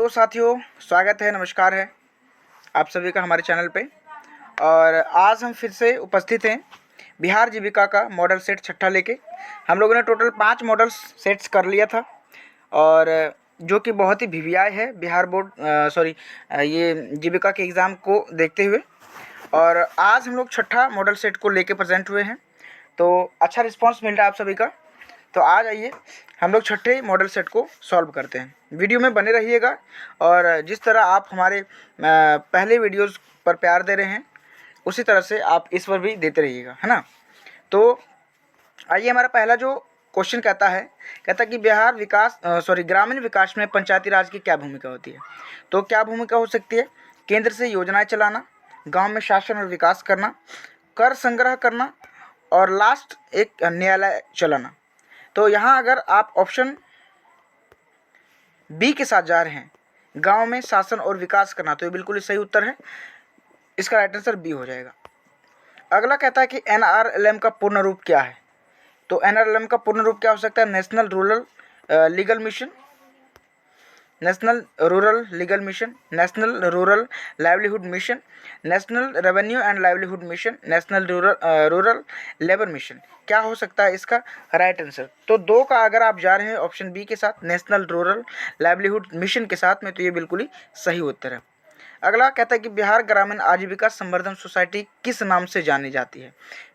तो साथियों, स्वागत है, नमस्कार है आप सभी का हमारे चैनल पे। और आज हम फिर से उपस्थित हैं बिहार जीविका का मॉडल सेट छठा लेके। हम लोगों ने टोटल 5 मॉडल सेट्स कर लिया था, और जो कि बहुत ही वीवीआई है बिहार बोर्ड ये जीविका के एग्ज़ाम को देखते हुए। और आज हम लोग छठा मॉडल सेट को लेके प्रेजेंट हुए हैं, तो अच्छा रिस्पांस मिल रहा है आप सभी का। तो आज आइए हम लोग छठे मॉडल सेट को सॉल्व करते हैं। वीडियो में बने रहिएगा, और जिस तरह आप हमारे पहले वीडियोस पर प्यार दे रहे हैं उसी तरह से आप इस पर भी देते रहिएगा, है ना। तो आइए, हमारा पहला जो क्वेश्चन कहता है कि ग्रामीण विकास में पंचायती राज की क्या भूमिका होती है। तो क्या भूमिका हो सकती है? केंद्र से योजनाएं चलाना, गांव में शासन और विकास करना, कर संग्रह करना, और लास्ट एक न्यायालय चलाना। तो यहाँ अगर आप ऑप्शन बी के साथ जा रहे हैं, गांव में शासन और विकास करना, तो ये बिल्कुल ही सही उत्तर है। इसका राइट आंसर बी हो जाएगा। अगला कहता है कि एनआरएलएम का पूर्ण रूप क्या है। तो एनआरएलएम का पूर्ण रूप क्या हो सकता है? National rural legal mission, national rural legal mission, national rural livelihood mission, national revenue and livelihood mission, national rural labour mission. क्या हो सकता है इसका राइट आंसर? तो दो का अगर आप जा रहे हैं ऑप्शन बी के साथ, नेशनल रूरल लाइवलीहुड मिशन के साथ में, तो ये बिल्कुल ही सही उत्तर है। अगला कहता है कि बिहार ग्रामीण आजीविका संवर्धन सोसाइटी किस नाम से जानी जाती है।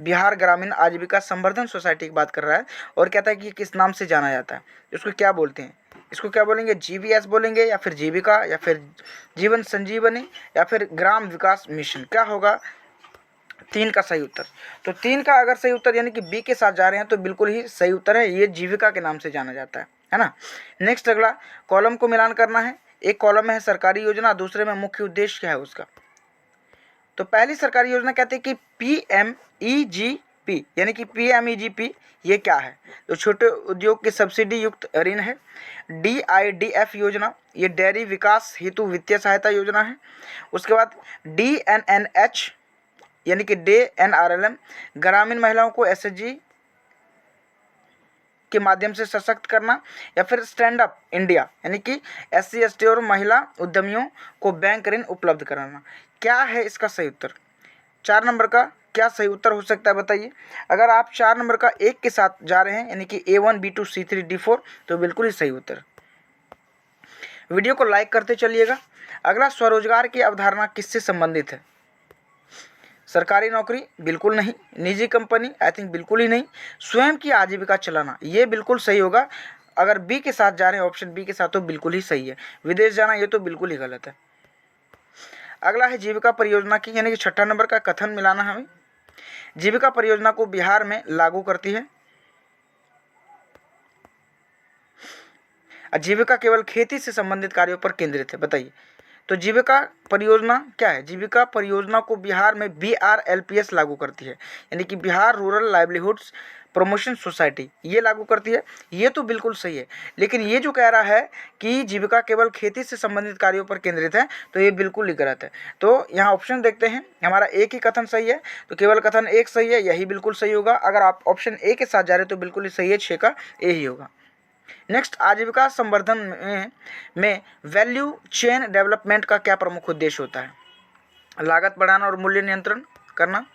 बिहार ग्रामीण आजीविका संवर्धन सोसाइटी की बात कर रहा है, और कहता है कि किस नाम से जाना जाता है। इसको क्या बोलते हैं? इसको क्या बोलेंगे? जीवीएस बोलेंगे, या फिर जीविका, या फिर जीवन संजीवनी, या फिर ग्राम विकास मिशन। क्या होगा 3 का सही उत्तर? तो 3 का अगर सही उत्तर यानी कि बी के साथ जा रहे हैं तो बिल्कुल ही सही उत्तर है, ये जीविका के नाम से जाना जाता है ना। नेक्स्ट अगला कॉलम को मिलान करना है। एक कॉलम में है सरकारी योजना, दूसरे में मुख्य उद्देश्य क्या है उसका। तो पहली सरकारी योजना कहते हैं कि पीएमईजीपी, यानी कि पीएमईजीपी ये क्या है? तो छोटे उद्योग की सब्सिडी युक्त ऋण है। डीआईडीएफ योजना, ये डेयरी विकास हेतु वित्तीय सहायता योजना है। उसके बाद डीएनएनएच, यानी कि डीएनआरएलएम, ग्रामीण महिलाओं को एसएचजी के माध्यम से सशक्त करना। या फिर स्टैंड अप इंडिया, यानी कि एससी एसटी और महिला उद्यमियों को बैंक ऋण उपलब्ध कराना। क्या है इसका सही उत्तर? 4 नंबर का क्या सही उत्तर हो सकता है बताइए। अगर आप 4 नंबर का 1 के साथ जा रहे हैं, यानी कि A1 B2 C3 D4, तो बिल्कुल ही सही उत्तर। वीडियो को लाइक करते चलिएगा। अगला स्वरोजगार की अवधारणा किससे संबंधित है? सरकारी नौकरी बिल्कुल नहीं, निजी कंपनी आई थिंक बिल्कुल ही नहीं, स्वयं की आजीविका चलाना ये बिल्कुल सही होगा। अगर बी के साथ जा रहे हैं, ऑप्शन बी के साथ, तो बिल्कुल ही सही है। विदेश जाना ये तो बिल्कुल ही गलत है। अगला है जीविका परियोजना की, यानी कि 6ठा नंबर का कथन मिलाना हमें। जीविका परियोजना को बिहार में लागू करती है। जीविका केवल खेती से संबंधित कार्यों पर केंद्रित है, बताइए। तो जीविका परियोजना क्या है? जीविका परियोजना को बिहार में BRLPS लागू करती है, यानी कि Bihar rural livelihoods promotion society ये लागू करती है। ये तो बिल्कुल सही है, लेकिन ये जो कह रहा है कि जीविका केवल खेती से संबंधित कार्यों पर केंद्रित है, तो ये बिल्कुल ही गलत है। तो यहाँ ऑप्शन देखते हैं, हमारा एक ही कथन सही है, तो केवल कथन एक सही है, यही बिल्कुल सही होगा। अगर आप ऑप्शन ए के साथ जा रहे हैं तो बिल्कुल ही सही है, 6 का ए ही होगा। नेक्स्ट, आजीविका संवर्धन में वैल्यू चेन डेवलपमेंट का क्या प्रमुख उद्देश्य होता है? लागत बढ़ाना और मूल्य नियंत्रण करना,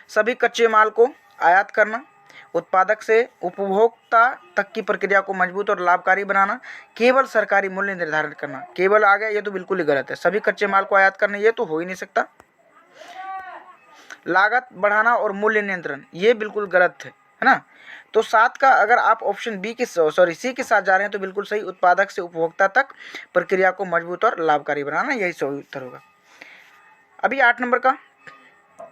सभी कच्चे माल को आयात करना, उत्पादक से उपभोक्ता तक की प्रक्रिया को मजबूत और लाभकारी बनाना, केवल सरकारी मूल्य निर्धारण करना। केवल आ गया, ये तो बिल्कुल ही गलत है। सभी कच्चे माल को आयात करना ये तो हो ही नहीं सकता। लागत बढ़ाना और मूल्य नियंत्रण ये बिल्कुल गलत है ना। तो 7 का अगर आप ऑप्शन सी के साथ जा रहे हैं तो बिल्कुल सही, उत्पादक से उपभोक्ता तक प्रक्रिया को मजबूत और लाभकारी बनाना, यही सही उत्तर होगा। अभी 8 नंबर का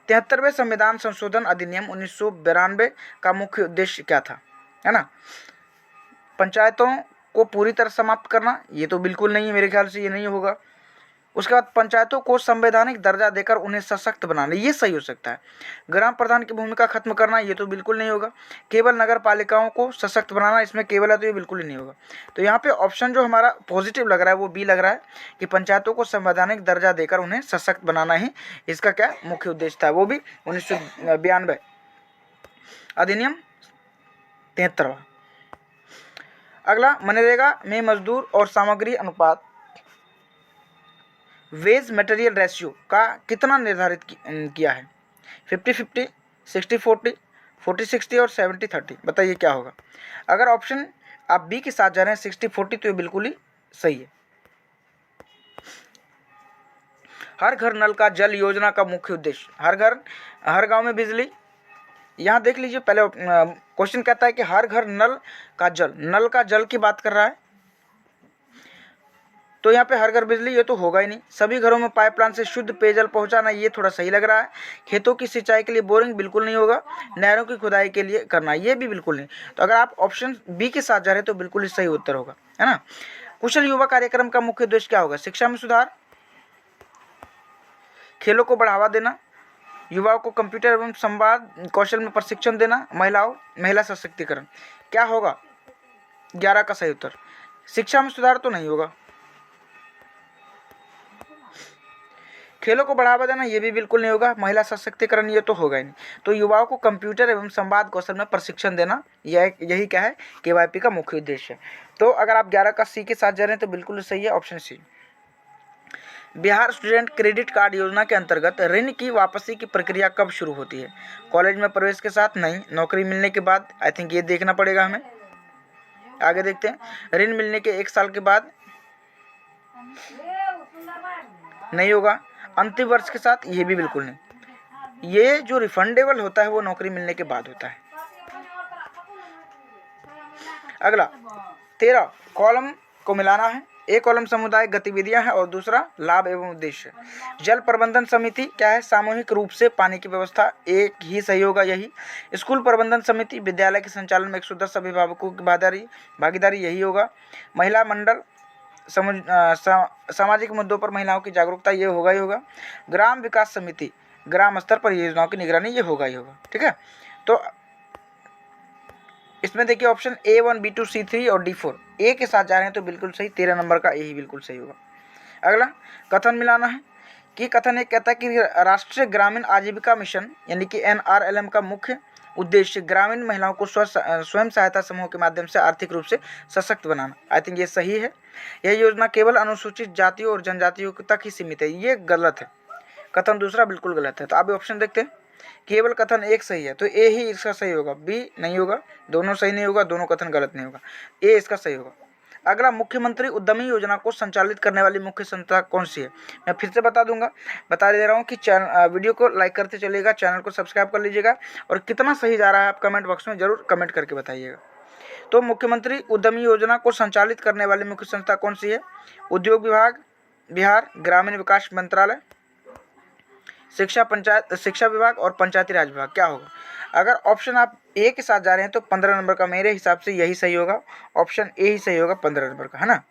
73वें संविधान संशोधन अधिनियम 1992 का मुख्य उद्देश्य क्या था, है ना। पंचायतों को पूरी तरह समाप्त करना, ये तो बिल्कुल नहीं है, मेरे ख्याल से ये नहीं होगा। उसके बाद पंचायतों को संवैधानिक दर्जा देकर उन्हें सशक्त बनाना, ये सही हो सकता है। ग्राम प्रधान की भूमिका खत्म करना, ये तो बिल्कुल नहीं होगा। केवल नगर पालिकाओं को सशक्त बनाना, इसमें केवल है तो ये बिल्कुल ही नहीं होगा। तो यहाँ पे ऑप्शन जो हमारा पॉजिटिव लग रहा है वो बी लग रहा है कि पंचायतों को संवैधानिक दर्जा देकर उन्हें सशक्त बनाना ही इसका क्या मुख्य उद्देश्य था, वो भी 1992 अधिनियम 73। अगला, मनरेगा में मजदूर और सामग्री अनुपात वेज मटेरियल रेशियो का कितना निर्धारित किया है? 50-50, 60-40, 40-60 और 70-30। बताइए क्या होगा? अगर ऑप्शन आप बी के साथ जा रहे हैं 60-40, तो ये बिल्कुल ही सही है। हर घर नल का जल योजना का मुख्य उद्देश्य, हर गांव में बिजली। यहाँ देख लीजिए, पहले क्वेश्चन कहता है कि हर घर नल का जल की बात कर रहा है, तो यहाँ पे हर घर बिजली, ये तो होगा ही नहीं। सभी घरों में पाइपलाइन से शुद्ध पेयजल पहुंचाना, ये थोड़ा सही लग रहा है। खेतों की सिंचाई के लिए बोरिंग, बिल्कुल नहीं होगा। नहरों की खुदाई के लिए करना, ये भी बिल्कुल नहीं। तो अगर आप ऑप्शन बी के साथ जा रहे हैं तो बिल्कुल ही सही उत्तर होगा, है ना। कुशल युवा कार्यक्रम का मुख्य उद्देश्य क्या होगा? शिक्षा में सुधार, खेलों को बढ़ावा देना, युवाओं को कंप्यूटर एवं संवाद कौशल में प्रशिक्षण देना, महिला सशक्तिकरण। क्या होगा 11 का सही उत्तर? शिक्षा में सुधार तो नहीं होगा। खेलों को बढ़ावा देना, ये भी बिल्कुल नहीं होगा। महिला सशक्तिकरण, ये तो होगा ही नहीं। तो युवाओं को कंप्यूटर एवं संवाद कौशल में प्रशिक्षण देना, यही क्या है? केवाईपी का मुख्य उद्देश्य है। तो अगर आप 11 का सी के साथ जा रहे हैं तो बिल्कुल सही है option C. Bihar student credit card योजना के अंतर्गत ऋण की वापसी की प्रक्रिया कब शुरू होती है? कॉलेज में प्रवेश के साथ? नहीं। नौकरी मिलने के बाद? आई थिंक ये देखना पड़ेगा हमें। आगे देखते हैं। ऋण मिलने के 1 साल के बाद? नहीं होगा। अंतिम वर्ष के साथ? ये भी बिल्कुल नहीं। ये जो रिफंडेबल होता है वो नौकरी मिलने के बाद होता है। अगला 13 कॉलम को मिलाना है। एक कॉलम सामुदायिक गतिविधियां हैं और दूसरा लाभ एवं उद्देश्य। जल प्रबंधन समिति क्या है? सामूहिक रूप से पानी की व्यवस्था, एक ही सही होगा यही। स्कूल प्रबंधन समिति, विद्यालय के संचालन में 110 अभिभावकों की भागीदारी, यही होगा। महिला मंडल, सामाजिक मुद्दों पर महिलाओं की जागरूकता, ये होगा ही होगा। ग्राम विकास समिति, ग्राम स्तर पर योजनाओं की निगरानी, ये होगा ही होगा। ठीक है, तो इसमें देखिए ऑप्शन A1, B2, C3 और D4 ए के साथ जा रहे हैं तो बिल्कुल सही। 13 नंबर का ए ही बिल्कुल सही होगा। अगला कथन मिलाना है कि कथन एक कहता है कि राष्ट्रीय ग्रामीण आजीविका मिशन यानी कि NRLM का मुख्य उद्देश्य ग्रामीण महिलाओं को स्वयं सहायता समूह के माध्यम से आर्थिक रूप से सशक्त बनाना। आई थिंक ये सही है। यह योजना केवल अनुसूचित जातियों और जनजातियों तक ही सीमित है, ये गलत है। कथन दूसरा बिल्कुल गलत है। तो आप ऑप्शन देखते हैं, केवल कथन एक सही है तो ए ही इसका सही होगा, बी नहीं होगा। दोनों सही नहीं होगा, दोनों कथन गलत नहीं होगा, ए इसका सही होगा। अगला मुख्यमंत्री उद्यमी योजना को संचालित करने वाली मुख्य संस्था कौन सी है? मैं फिर से बता दे रहा हूँ कि वीडियो को लाइक करते चलिएगा, चैनल को सब्सक्राइब कर लीजिएगा और कितना सही जा रहा है आप कमेंट बॉक्स में जरूर कमेंट करके बताइएगा। तो मुख्यमंत्री उद्यमी योजना को संचालित करने वाली मुख्य संस्था कौन सी है? उद्योग विभाग, बिहार ग्रामीण विकास मंत्रालय, शिक्षा विभाग और पंचायती राज विभाग। क्या होगा? अगर ऑप्शन आप ए के साथ जा रहे हैं तो 15 नंबर का मेरे हिसाब से यही सही होगा। ऑप्शन ए ही सही होगा 15 नंबर का, है ना।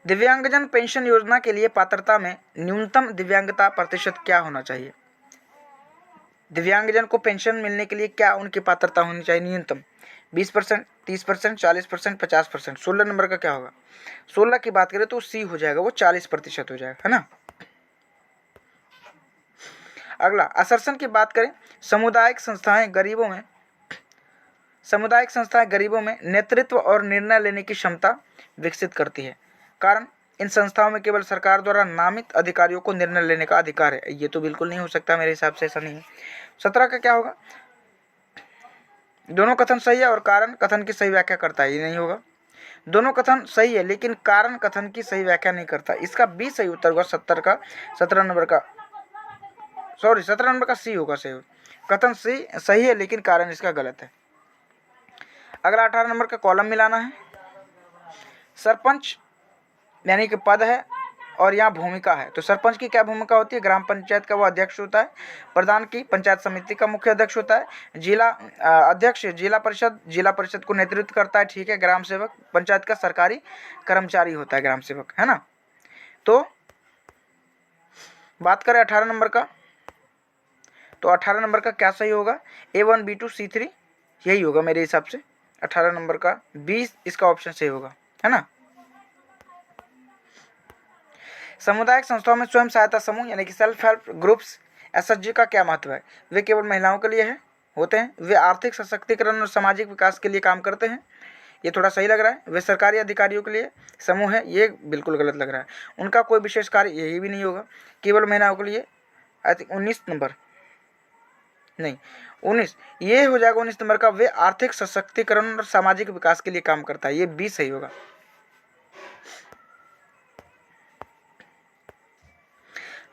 दिव्यांगजन पेंशन योजना के लिए पात्रता में न्यूनतम दिव्यांगता प्रतिशत क्या होना चाहिए? दिव्यांगजन को पेंशन मिलने के लिए क्या उनकी पात्रता होनी चाहिए? न्यूनतम 20%, 30%, 40%, 50%। 16 नंबर का क्या होगा? 16 की बात करें तो सी हो जाएगा, वो 40% हो जाएगा, है ना। अगला असर्शन की बात करें, सामुदायिक संस्थाएं गरीबों में नेतृत्व और निर्णय लेने की क्षमता विकसित करती है। कारण, इन संस्थाओं में केवल सरकार द्वारा नामित अधिकारियों को निर्णय लेने का अधिकार है। ये तो बिल्कुल नहीं हो सकता, मेरे हिसाब से ऐसा नहीं है। 17 का क्या होगा? दोनों कथन सही है और कारण कथन की सही व्याख्या करता है, ये नहीं होगा। दोनों कथन सही है लेकिन कारण कथन की सही व्याख्या नहीं करता, इसका बी सही उत्तर होगा। 17 नंबर का सी होगा सही। कथन सही है लेकिन कारण इसका गलत है। अगला 18 नंबर का कॉलम मिलाना है। सरपंच यानी कि पद है और यहाँ भूमिका है। तो सरपंच की क्या भूमिका होती है? ग्राम पंचायत का वो अध्यक्ष होता है। प्रधान की पंचायत समिति का मुख्य अध्यक्ष होता है। जिला अध्यक्ष जिला परिषद को नेतृत्व करता है, ठीक है। ग्राम सेवक पंचायत का सरकारी कर्मचारी होता है, ग्राम सेवक, है ना। तो बात करें 18 नंबर का, तो 18 नंबर का क्या सही होगा? A1, B2, C3 यही होगा मेरे हिसाब से। 18 नंबर का 20 इसका ऑप्शन सही होगा, है ना। सामुदायिक संस्थाओं में स्वयं सहायता समूह यानी कि सेल्फ हेल्प ग्रुप्स SHG का क्या महत्व है? वे केवल महिलाओं के लिए होते हैं। वे आर्थिक सशक्तिकरण और सामाजिक विकास के लिए काम करते हैं। ये थोड़ा सही लग रहा है। वे सरकारी अधिकारियों के लिए समूह है, ये बिल्कुल गलत लग रहा है। उनका कोई विशेष कार्य, यही भी नहीं होगा। केवल महिलाओं के लिए, आई थिंक 19 नंबर, नहीं 19, ये हो जाएगा 19 नंबर का। वे आर्थिक सशक्तिकरण और सामाजिक विकास के लिए काम करता है, ये 20 सही होगा।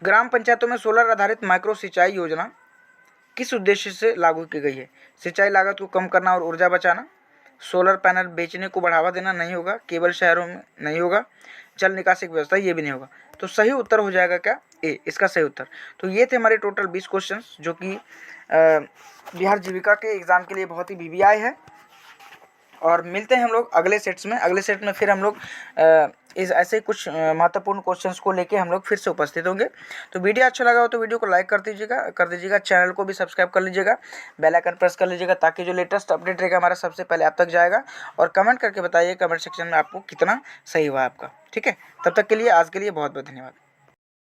ग्राम पंचायतों में सोलर आधारित माइक्रो सिंचाई योजना किस उद्देश्य से लागू की गई है? सिंचाई लागत को कम करना और ऊर्जा बचाना, सोलर पैनल बेचने को बढ़ावा देना, नहीं होगा। केवल शहरों में, नहीं होगा। जल निकासी की व्यवस्था, ये भी नहीं होगा। तो सही उत्तर हो जाएगा क्या? ए, इसका सही उत्तर। तो ये थे हमारे टोटल 20 क्वेश्चंस जो कि बिहार जीविका के एग्ज़ाम के लिए बहुत ही वीवीआई है। और मिलते हैं हम लोग अगले सेट्स में। अगले सेट में फिर हम लोग इस ऐसे कुछ महत्वपूर्ण क्वेश्चंस को लेके हम लोग फिर से उपस्थित होंगे। तो वीडियो अच्छा लगा हो तो वीडियो को लाइक कर दीजिएगा, चैनल को भी सब्सक्राइब कर लीजिएगा, बेल आइकन प्रेस कर लीजिएगा, ताकि जो लेटेस्ट अपडेट रहेगा हमारा सबसे पहले आप तक जाएगा। और कमेंट करके बताइए कमेंट सेक्शन में आपको कितना सही हुआ आपका। ठीक है, तब तक के लिए आज के लिए बहुत बहुत धन्यवाद।